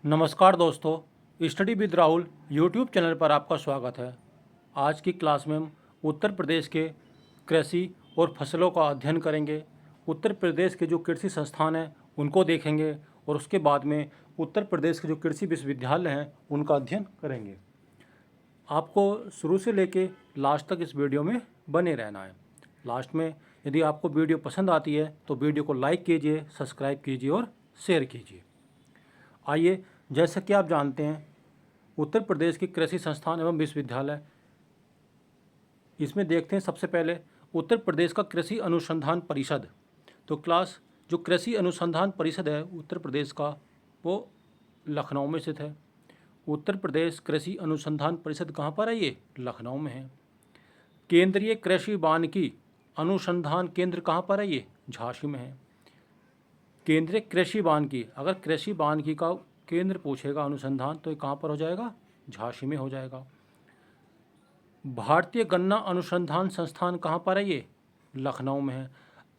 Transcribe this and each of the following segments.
नमस्कार दोस्तों, study with Rahul YouTube channel पर आपका स्वागत है। आज की क्लास में हम उत्तर प्रदेश के कृषि और फसलों का अध्ययन करेंगे। उत्तर प्रदेश के जो कृषि संस्थान हैं उनको देखेंगे और उसके बाद में उत्तर प्रदेश के जो कृषि विश्वविद्यालय हैं उनका अध्ययन करेंगे। आपको शुरू से लेके लास्ट तक इस वीडियो में बने रहना है। लास्ट में यदि आपको वीडियो पसंद आती है तो वीडियो को लाइक कीजिए, सब्सक्राइब कीजिए और शेयर कीजिए। आइए, जैसा कि आप जानते हैं, उत्तर प्रदेश के कृषि संस्थान एवं विश्वविद्यालय, इसमें देखते हैं सबसे पहले उत्तर प्रदेश का कृषि अनुसंधान परिषद। तो क्लास जो कृषि अनुसंधान परिषद है उत्तर प्रदेश का, वो लखनऊ में स्थित है। उत्तर प्रदेश कृषि अनुसंधान परिषद कहाँ पर है? ये लखनऊ में है। केंद्रीय कृषि वानिकी अनुसंधान केंद्र कहाँ पर है? ये झांसी में है। केंद्रीय कृषि वानिकी, अगर कृषि वानिकी का केंद्र पूछेगा अनुसंधान, तो ये कहाँ पर हो जाएगा? झांसी में हो जाएगा। भारतीय गन्ना अनुसंधान संस्थान कहाँ पर है? ये लखनऊ में है।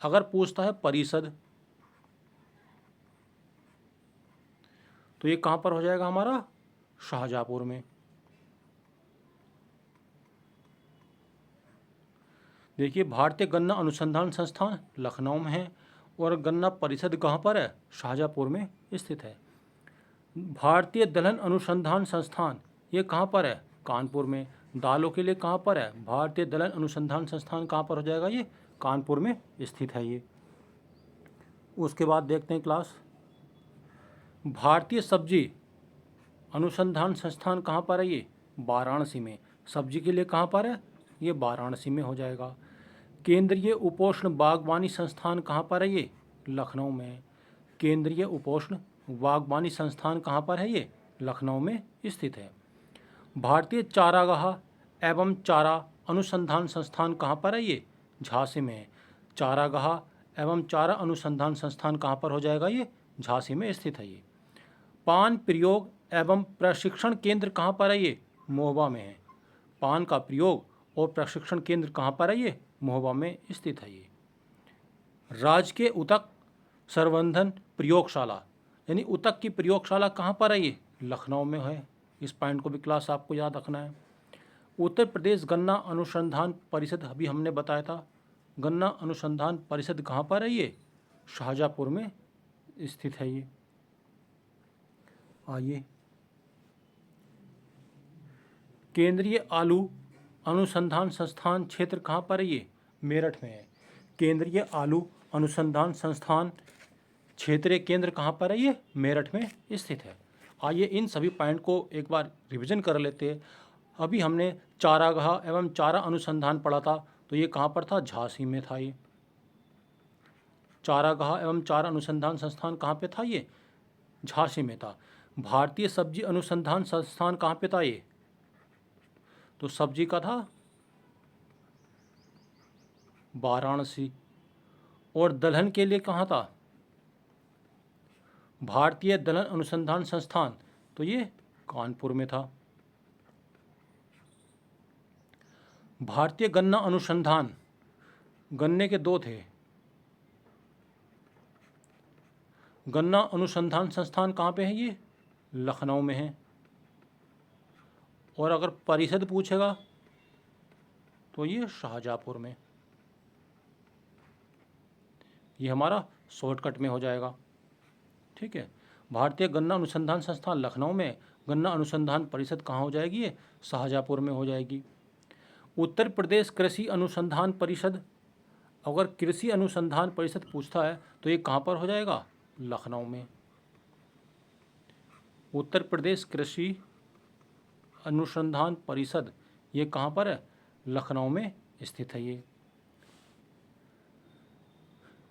अगर पूछता है परिषद, तो ये कहाँ पर हो जाएगा हमारा? शाहजहाँपुर में। देखिए, भारतीय गन्ना अनुसंधान संस्थान लखनऊ में है और गन्ना परिषद कहाँ पर है? शाहजहाँपुर में स्थित है। भारतीय दलहन अनुसंधान संस्थान ये कहाँ पर है? कानपुर में। दालों के लिए कहाँ पर है? भारतीय दलहन अनुसंधान संस्थान कहाँ पर हो जाएगा? ये कानपुर में स्थित है ये। उसके बाद देखते हैं क्लास, भारतीय सब्जी अनुसंधान संस्थान कहाँ पर है? ये वाराणसी में। सब्जी के लिए कहाँ पर है? ये वाराणसी में हो जाएगा। केंद्रीय उपोष्ण बागवानी संस्थान कहाँ पर है? ये लखनऊ में है। केंद्रीय उपोष्ण बागवानी संस्थान कहाँ पर है? ये लखनऊ में स्थित है। भारतीय चारागाह एवं चारा अनुसंधान संस्थान कहाँ पर है? ये झांसी में है। चारागाह एवं चारा अनुसंधान संस्थान कहाँ पर हो जाएगा? ये झांसी में स्थित है ये। पान प्रयोग एवं प्रशिक्षण केंद्र कहाँ पर है? ये महोबा में है। पान का प्रयोग और प्रशिक्षण केंद्र कहाँ पर है? ये महोबा में स्थित है ये। राजकीय उतक संवर्धन प्रयोगशाला, यानी उतक की प्रयोगशाला कहाँ पर है? ये लखनऊ में है। इस पॉइंट को भी क्लास आपको याद रखना है। उत्तर प्रदेश गन्ना अनुसंधान परिषद अभी हमने बताया था। गन्ना अनुसंधान परिषद कहाँ पर है? ये शाहजहाँपुर में स्थित है ये। आइए, केंद्रीय आलू अनुसंधान संस्थान क्षेत्र कहाँ पर है? ये मेरठ में है। केंद्रीय आलू अनुसंधान संस्थान क्षेत्रीय केंद्र कहाँ पर है? ये मेरठ में स्थित है। आइए, इन सभी पॉइंट को एक बार रिवीजन कर लेते हैं। अभी हमने चारागाह एवं चारा अनुसंधान पढ़ा था, तो ये कहाँ पर था? झांसी में था ये। चारागाह एवं चारा अनुसंधान संस्थान कहाँ पे था? ये झांसी में था। भारतीय सब्जी अनुसंधान संस्थान कहाँ पे था? ये तो सब्जी का था वाराणसी। और दलहन के लिए कहाँ था? भारतीय दलहन अनुसंधान संस्थान, तो ये कानपुर में था। भारतीय गन्ना अनुसंधान, गन्ने के दो थे। गन्ना अनुसंधान संस्थान कहाँ पे है? ये लखनऊ में है। और अगर परिषद पूछेगा तो ये शाहजहाँपुर में। ये हमारा शॉर्टकट में हो जाएगा। ठीक है। भारतीय गन्ना अनुसंधान संस्थान लखनऊ में, गन्ना अनुसंधान परिषद कहाँ हो जाएगी? ये शाहजहाँपुर में हो जाएगी। उत्तर प्रदेश कृषि अनुसंधान परिषद, अगर कृषि अनुसंधान परिषद पूछता है तो ये कहाँ पर हो जाएगा? लखनऊ में। उत्तर प्रदेश कृषि अनुसंधान परिषद ये कहाँ पर है? लखनऊ में स्थित है ये।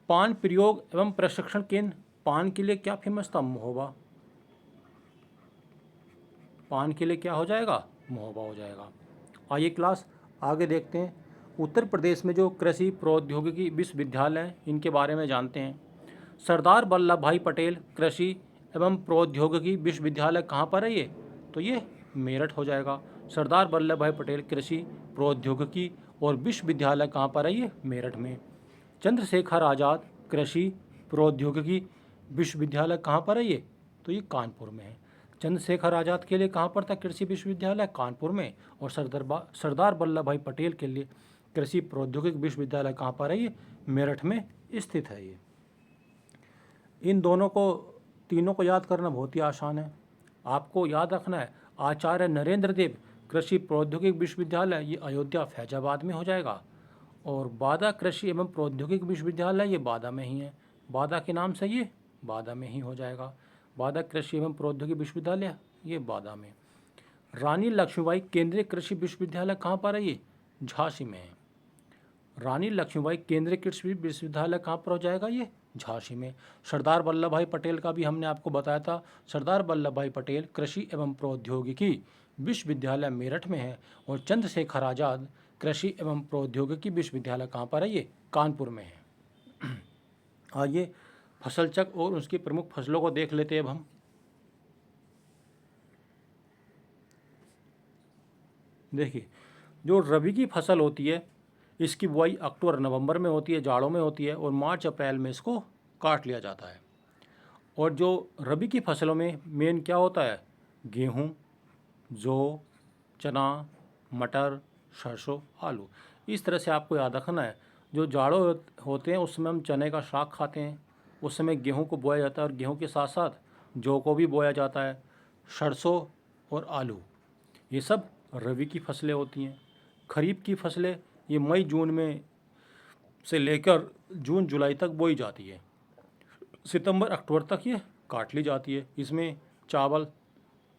पान प्रयोग एवं प्रशिक्षण केंद्र, पान के लिए क्या फेमस था? महोबा। पान के लिए क्या हो जाएगा? महोबा हो जाएगा। आइए क्लास आगे देखते हैं। उत्तर प्रदेश में जो कृषि प्रौद्योगिकी विश्वविद्यालय हैं इनके बारे में जानते हैं। सरदार वल्लभ भाई पटेल कृषि एवं प्रौद्योगिकी विश्वविद्यालय कहाँ पर है? ये तो ये मेरठ हो जाएगा। सरदार वल्लभ भाई पटेल कृषि प्रौद्योगिकी और विश्वविद्यालय कहाँ पर है? ये मेरठ में। चंद्रशेखर आज़ाद कृषि प्रौद्योगिकी विश्वविद्यालय कहाँ पर है? ये तो ये कानपुर में है। चंद्रशेखर आज़ाद के लिए कहाँ पर था कृषि विश्वविद्यालय? कानपुर में। और सरदार वल्लभ भाई पटेल के लिए कृषि प्रौद्योगिक विश्वविद्यालय कहाँ पर है? ये मेरठ में स्थित है। ये इन दोनों को, तीनों को याद करना बहुत ही आसान है। आपको याद रखना है आचार्य नरेंद्र देव कृषि प्रौद्योगिक विश्वविद्यालय, ये अयोध्या फैजाबाद में हो जाएगा। और बादा कृषि एवं प्रौद्योगिक विश्वविद्यालय, ये बादा में ही है। बादा के नाम से ये बादा में ही हो जाएगा। बादा कृषि एवं प्रौद्योगिक विश्वविद्यालय, ये बादा में। रानी लक्ष्मीबाई केंद्रीय कृषि विश्वविद्यालय कहाँ पर है? ये झांसी में है। रानी लक्ष्मीबाई केंद्रीय कृषि विश्वविद्यालय कहाँ पर हो जाएगा? ये झांसी में। सरदार वल्लभ भाई पटेल का भी हमने आपको बताया था, सरदार वल्लभ भाई पटेल कृषि एवं प्रौद्योगिकी विश्वविद्यालय मेरठ में है। और चंद्रशेखर आज़ाद कृषि एवं प्रौद्योगिकी विश्वविद्यालय कहाँ पर है? ये कानपुर में है। आइए फसल चक्र और उसकी प्रमुख फसलों को देख लेते हैं अब हम। देखिए, जो रबी की फसल होती है इसकी बुआई अक्टूबर नवंबर में होती है, जाड़ों में होती है, और मार्च अप्रैल में इसको काट लिया जाता है। और जो रबी की फसलों में मेन क्या होता है? गेहूँ, जौ, चना, मटर, सरसों, आलू। इस तरह से आपको याद रखना है। जो जाड़ों होते हैं उस समय हम चने का साग खाते हैं, उस समय गेहूं को बोया जाता है, और गेहूं के साथ साथ जौ को भी बोया जाता है। सरसों और आलू, ये सब रबी की फसलें होती हैं। खरीफ की फसलें ये मई जून में से लेकर जून जुलाई तक बोई जाती है, सितंबर अक्टूबर तक ये काट ली जाती है। इसमें चावल,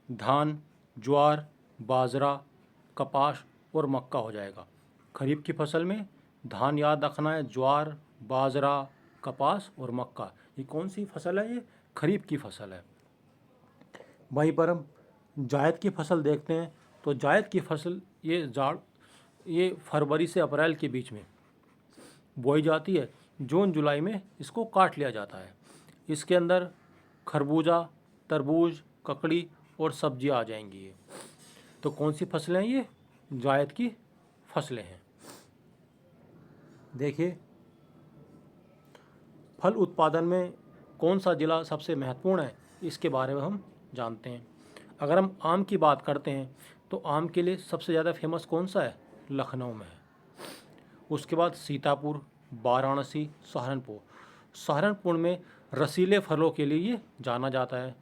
धान, ज्वार, बाजरा, कपास और मक्का हो जाएगा। खरीफ की फसल में धान याद रखना है, ज्वार, बाजरा, कपास और मक्का। ये कौन सी फसल है? ये खरीफ की फसल है। वहीं पर हम जायद की फसल देखते हैं, तो जायद की फसल ये फरवरी से अप्रैल के बीच में बोई जाती है। जून जुलाई में इसको काट लिया जाता है। इसके अंदर खरबूजा, तरबूज, ककड़ी और सब्जियां आ जाएंगी। ये तो कौन सी फसलें हैं? ये जायद की फसलें हैं। देखिए, फल उत्पादन में कौन सा ज़िला सबसे महत्वपूर्ण है, इसके बारे में हम जानते हैं। अगर हम आम की बात करते हैं तो आम के लिए सबसे ज़्यादा फेमस कौन सा है? लखनऊ में है। उसके बाद सीतापुर, वाराणसी, सहारनपुर। सहारनपुर में रसीले फलों के लिए ये जाना जाता है।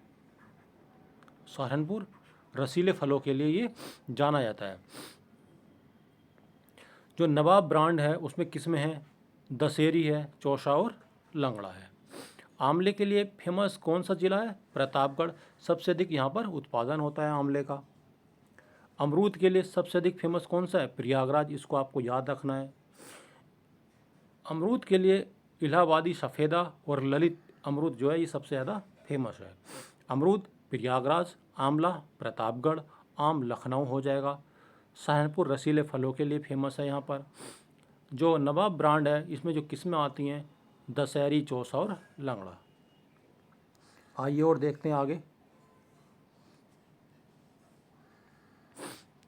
सहारनपुर रसीले फलों के लिए ये जाना जाता है। जो नवाब ब्रांड है उसमें किस्में हैं? दशहरी है, चौसा और लंगड़ा है। आंवले के लिए फेमस कौन सा ज़िला है? प्रतापगढ़। सबसे अधिक यहाँ पर उत्पादन होता है आंवले का। अमरूद के लिए सबसे अधिक फेमस कौन सा है? प्रयागराज। इसको आपको याद रखना है। अमरूद के लिए इलाहाबादी सफ़ेदा और ललित अमरूद जो है ये सबसे ज़्यादा फेमस है। अमरूद प्रयागराज, आंवला प्रतापगढ़, आम लखनऊ हो जाएगा। सहारनपुर रसीले फलों के लिए फेमस है। यहाँ पर जो नवाब ब्रांड है इसमें जो किस्में आती हैं दशहरी, चौसा और लंगड़ा। आइए और देखते हैं आगे।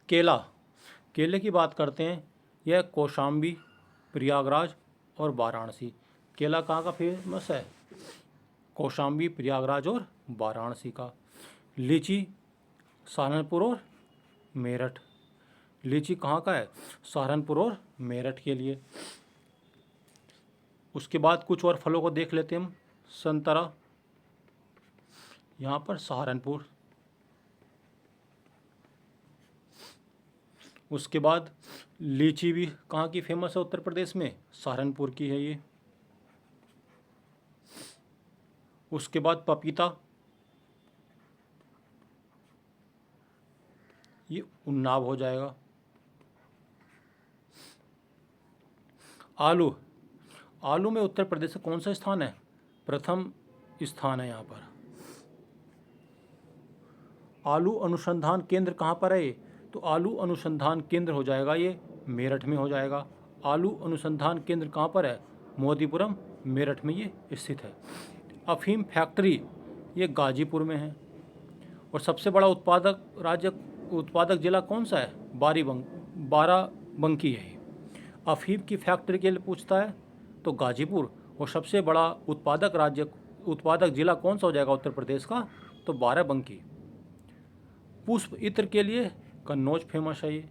केला, केले की बात करते हैं। यह कौशाम्बी, प्रयागराज और वाराणसी। केला कहाँ का फेमस है? कौशाम्बी, प्रयागराज और वाराणसी का। लीची सहारनपुर और मेरठ। लीची कहाँ का है? सहारनपुर और मेरठ के लिए। उसके बाद कुछ और फलों को देख लेते हैं हम। संतरा यहाँ पर सहारनपुर। उसके बाद लीची भी कहाँ की फेमस है? उत्तर प्रदेश में सहारनपुर की है ये। उसके बाद पपीता, ये उन्नाव हो जाएगा। आलू, आलू में उत्तर प्रदेश का कौन सा स्थान है? प्रथम स्थान है यहाँ पर। आलू अनुसंधान केंद्र कहाँ पर है? तो आलू अनुसंधान केंद्र हो जाएगा ये मेरठ में हो जाएगा। आलू अनुसंधान केंद्र कहाँ पर है? मोतीपुरम, मेरठ में ये स्थित है। अफीम फैक्ट्री ये गाजीपुर में है। और सबसे बड़ा उत्पादक जिला कौन सा है? बाराबंकी है। अफीम की फैक्ट्री के लिए पूछता है तो गाजीपुर। और सबसे बड़ा उत्पादक जिला कौन सा हो जाएगा उत्तर प्रदेश का? तो बाराबंकी। पुष्प इत्र के लिए कन्नौज फेमस है ये।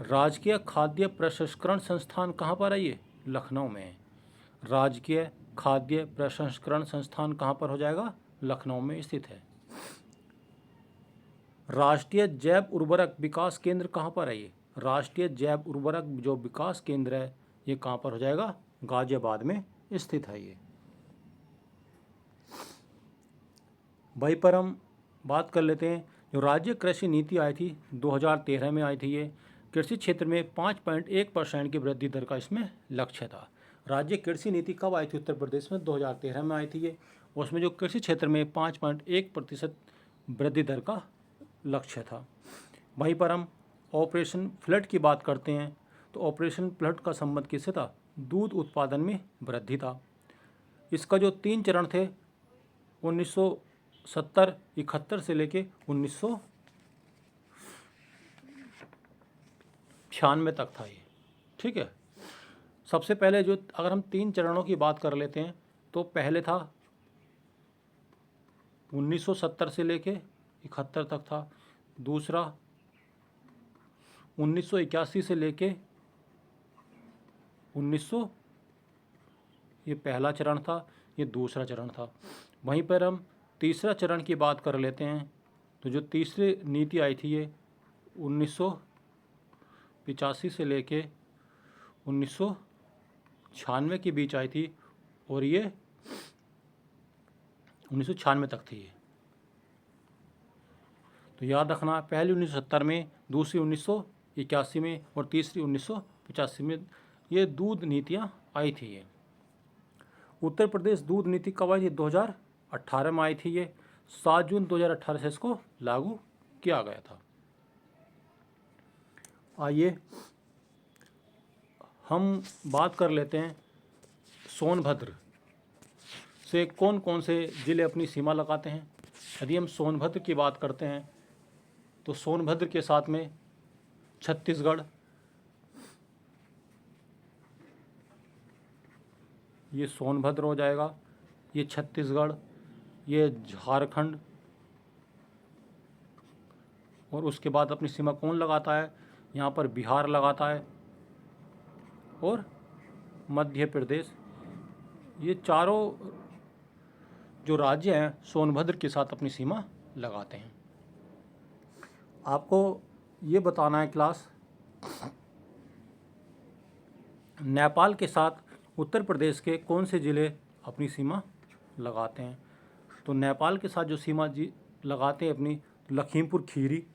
राजकीय खाद्य प्रसंस्करण संस्थान कहाँ पर है ये? लखनऊ में है। राजकीय खाद्य प्रसंस्करण संस्थान कहाँ पर हो जाएगा? लखनऊ में स्थित है। राष्ट्रीय जैव उर्वरक विकास केंद्र कहाँ पर है ये? राष्ट्रीय जैव उर्वरक जो विकास केंद्र है ये कहाँ पर हो जाएगा? गाजियाबाद में स्थित है ये। वहीं पर हम बात कर लेते हैं जो राज्य कृषि नीति आई थी 2013 में आई थी ये। कृषि क्षेत्र में 5.1% की वृद्धि दर का इसमें लक्ष्य था। राज्य कृषि नीति कब आई थी उत्तर प्रदेश में? 2013 में आई थी ये। उसमें जो कृषि क्षेत्र में 5.1% वृद्धि दर का लक्ष्य था। वहीं पर हम ऑपरेशन फ्लड की बात करते हैं तो ऑपरेशन फ्लड का संबंध किससे था? दूध उत्पादन में वृद्धि था। इसका जो 3 चरण थे 1970-71 से लेके 1996 तक था ये। ठीक है। सबसे पहले जो अगर हम 3 चरणों की बात कर लेते हैं तो पहले था 1970 से लेके 71 तक था। दूसरा 1981 से लेके 1900, ये पहला चरण था, ये दूसरा चरण था। वहीं पर हम तीसरा चरण की बात कर लेते हैं तो जो तीसरी नीति आई थी ये 1985 से लेके 1996 के बीच आई थी और ये 1996 तक थी ये। तो याद रखना, पहली 1970 में, दूसरी 1981 में और तीसरी 1985 में ये दूध नीतियाँ आई थी ये। उत्तर प्रदेश दूध नीति कब आई थी? 2018 में आई थी ये। 7 जून 2018 से इसको लागू किया गया था। आइए हम बात कर लेते हैं सोनभद्र से कौन कौन से ज़िले अपनी सीमा लगाते हैं। यदि हम सोनभद्र की बात करते हैं तो सोनभद्र के साथ में छत्तीसगढ़, ये सोनभद्र हो जाएगा, ये छत्तीसगढ़, ये झारखंड, और उसके बाद अपनी सीमा कौन लगाता है? यहाँ पर बिहार लगाता है और मध्य प्रदेश। ये चारों जो राज्य हैं सोनभद्र के साथ अपनी सीमा लगाते हैं। आपको ये बताना है क्लास, नेपाल के साथ उत्तर प्रदेश के कौन से ज़िले अपनी सीमा लगाते हैं? तो नेपाल के साथ जो सीमा लगाते हैं अपनी, लखीमपुर खीरी,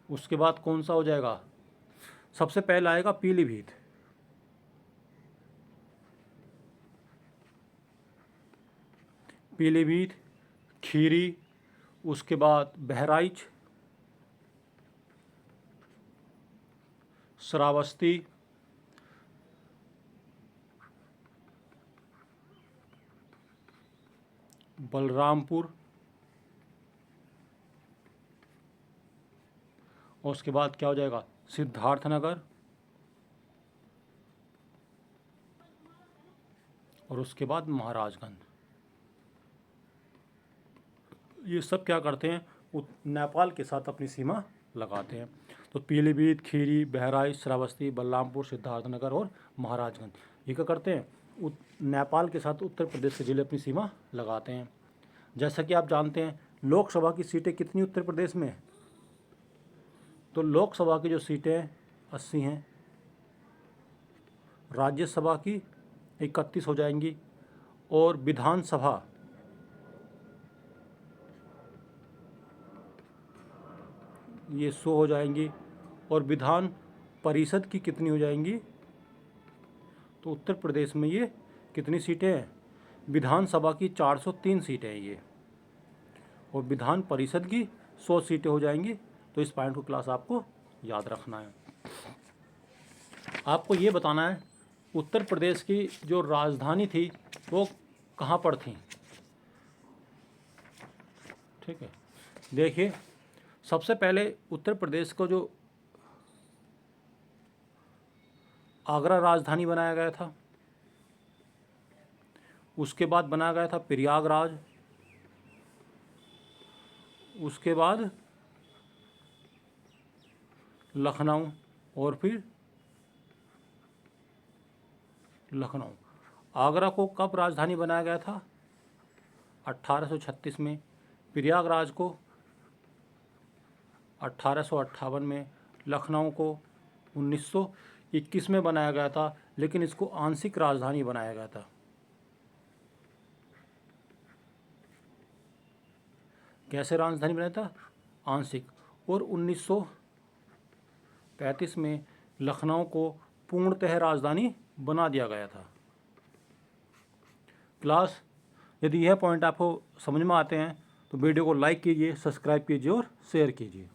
उसके बाद कौन सा हो जाएगा? सबसे पहले आएगा पीलीभीत, पीलीभीत, खीरी, उसके बाद बहराइच, श्रावस्ती, बलरामपुर, और उसके बाद क्या हो जाएगा? सिद्धार्थनगर, और उसके बाद महाराजगंज। ये सब क्या करते हैं? नेपाल के साथ अपनी सीमा लगाते हैं। तो पीलीभीत, खीरी, बहराइच, श्रावस्ती, बलरामपुर, सिद्धार्थनगर और महाराजगंज, ये क्या करते हैं? नेपाल के साथ उत्तर प्रदेश के ज़िले अपनी सीमा लगाते हैं। जैसा कि आप जानते हैं लोकसभा की सीटें कितनी उत्तर प्रदेश में? तो लोकसभा की जो सीटें 80 हैं, राज्यसभा की 31 हो जाएंगी, और विधानसभा ये 100 हो जाएंगी, और विधान परिषद की कितनी हो जाएंगी? तो उत्तर प्रदेश में ये कितनी सीटें हैं? विधानसभा की 403 सीटें हैं ये, और विधान परिषद की 100 सीटें हो जाएंगी। तो इस पॉइंट को क्लास आपको याद रखना है। आपको ये बताना है उत्तर प्रदेश की जो राजधानी थी वो कहाँ पर थी। ठीक है, देखिए सबसे पहले उत्तर प्रदेश को जो आगरा राजधानी बनाया गया था, उसके बाद बनाया गया था प्रयागराज, उसके बाद लखनऊ और फिर लखनऊ। आगरा को कब राजधानी बनाया गया था? 1836 में। प्रयागराज को 1858 में। लखनऊ को 1921 में बनाया गया था, लेकिन इसको आंशिक राजधानी बनाया गया था। कैसे राजधानी बनाया था? आंशिक। और 1935 में लखनऊ को पूर्णतः राजधानी बना दिया गया था। क्लास, यदि यह पॉइंट आपको समझ में आते हैं तो वीडियो को लाइक कीजिए, सब्सक्राइब कीजिए और शेयर कीजिए।